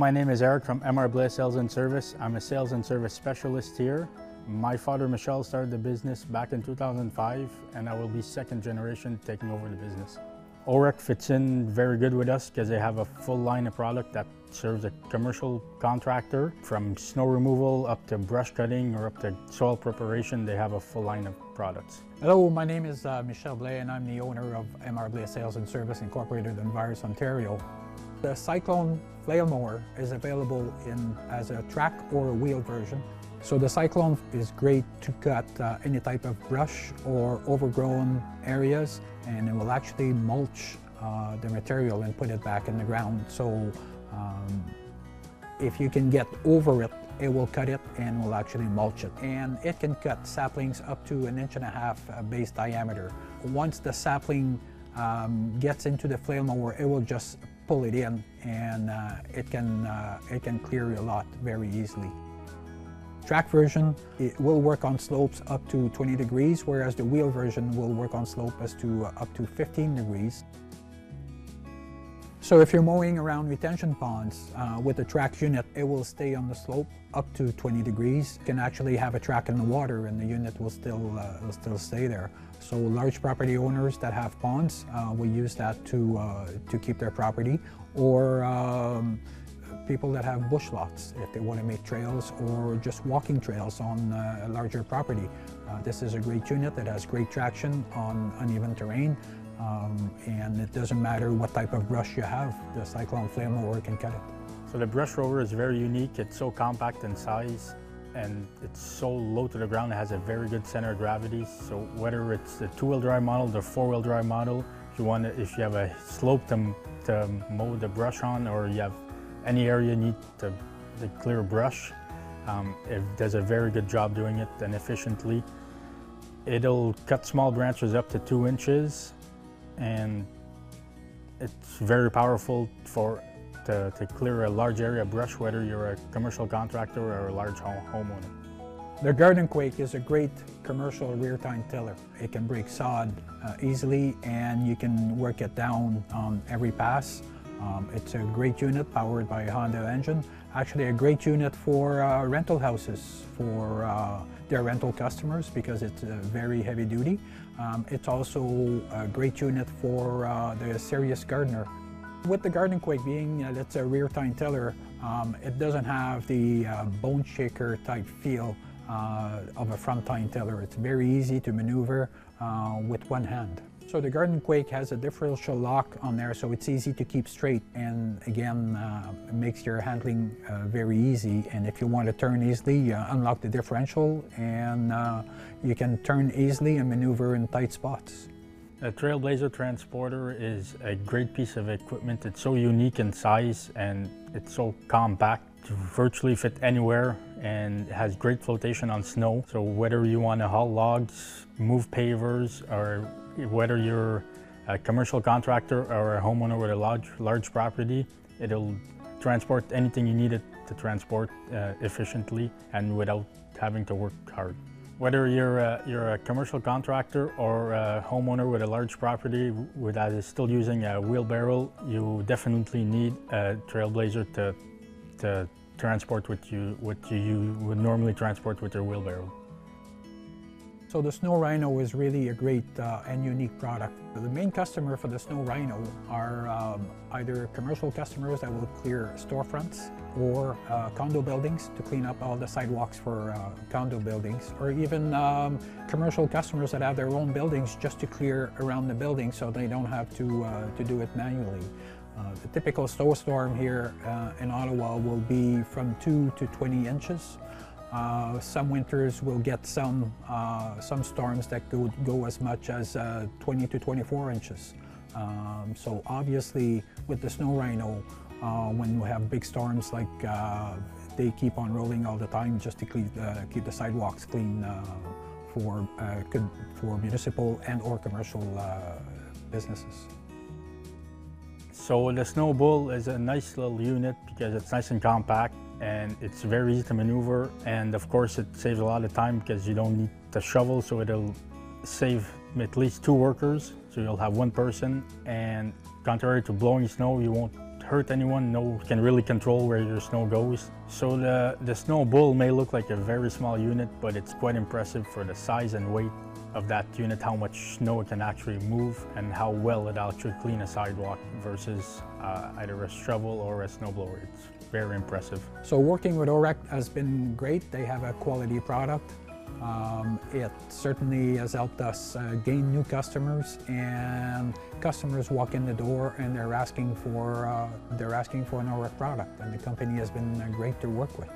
my name is Eric from MR Sales and Service. I'm a sales and service specialist here. My father, Michel, started the business back in 2005, and I will be second generation taking over the business. Orec fits in very good with us because they have a full line of product that serves a commercial contractor. From snow removal up to brush cutting or up to soil preparation, they have a full line of products. Hello, my name is Michel Blais, and I'm the owner of MR Sales and Service Incorporated in Virus, Ontario. The Cyclone flail mower is available as a track or a wheel version. So the Cyclone is great to cut any type of brush or overgrown areas, and it will actually mulch the material and put it back in the ground. So if you can get over it, it will cut it and will actually mulch it. And it can cut saplings up to 1.5 inch base diameter. Once the sapling gets into the flail mower, it will just pull it in, and it can clear a lot very easily. Track version, it will work on slopes up to 20 degrees, whereas the wheel version will work on slope up to 15 degrees. So if you're mowing around retention ponds with the track unit, it will stay on the slope up to 20 degrees. You can actually have a track in the water and the unit will still stay there. So large property owners that have ponds will use that to keep their property, or people that have bush lots, if they want to make trails or just walking trails on a larger property. This is a great unit that has great traction on uneven terrain, and it doesn't matter what type of brush you have, the Cyclone flail mower can cut it. So the brush rover is very unique. It's so compact in size, and it's so low to the ground. It has a very good center of gravity. So whether it's the two-wheel drive model, the four-wheel drive model, if you have a slope to mow the brush on, or you have any area you need to clear brush, it does a very good job doing it and efficiently. It'll cut small branches up to 2 inches, and it's very powerful to clear a large area of brush, whether you're a commercial contractor or a large homeowner. The Garden Quake is a great commercial rear tine tiller. It can break sod easily, and you can work it down on every pass. It's a great unit powered by a Honda engine. Actually a great unit for rental houses, for their rental customers, because it's very heavy duty. It's also a great unit for the serious gardener. With the Garden Quake being it's a rear tine tiller, it doesn't have the bone shaker type feel of a front tine tiller. It's very easy to maneuver with one hand. So the Garden Quake has a differential lock on there, so it's easy to keep straight, and again it makes your handling very easy. And if you want to turn easily, unlock the differential, and you can turn easily and maneuver in tight spots. A Trailblazer transporter is a great piece of equipment. It's so unique in size, and it's so compact to virtually fit anywhere, and has great flotation on snow. So whether you want to haul logs, move pavers, or whether you're a commercial contractor or a homeowner with a large property, it'll transport anything you need it to transport efficiently and without having to work hard. Whether you're a commercial contractor or a homeowner with a large property that is still using a wheelbarrow, you definitely need a Trailblazer to transport what you would normally transport with your wheelbarrow. So the Snow Rhino is really a great and unique product. The main customer for the Snow Rhino are either commercial customers that will clear storefronts, or condo buildings to clean up all the sidewalks for condo buildings, or even commercial customers that have their own buildings just to clear around the building so they don't have to do it manually. The typical snowstorm here in Ottawa will be from 2 to 20 inches. Some winters will get some storms that go as much as 20 to 24 inches. So obviously with the Snow Rhino, when we have big storms, like they keep on rolling all the time just to keep the sidewalks clean for municipal and or commercial businesses. So the Snow Bull is a nice little unit because it's nice and compact, and it's very easy to maneuver, and of course it saves a lot of time because you don't need to shovel, so it'll save at least 2 workers, so you'll have 1 person, and contrary to blowing snow, you won't hurt anyone, can really control where your snow goes. So the Snow Bull may look like a very small unit, but it's quite impressive for the size and weight of that unit, how much snow it can actually move and how well it actually clean a sidewalk versus either a shovel or a snowblower. It's very impressive. So working with Orec has been great. They have a quality product. It certainly has helped us gain new customers, and customers walk in the door and they're asking for an Orec product, and the company has been great to work with.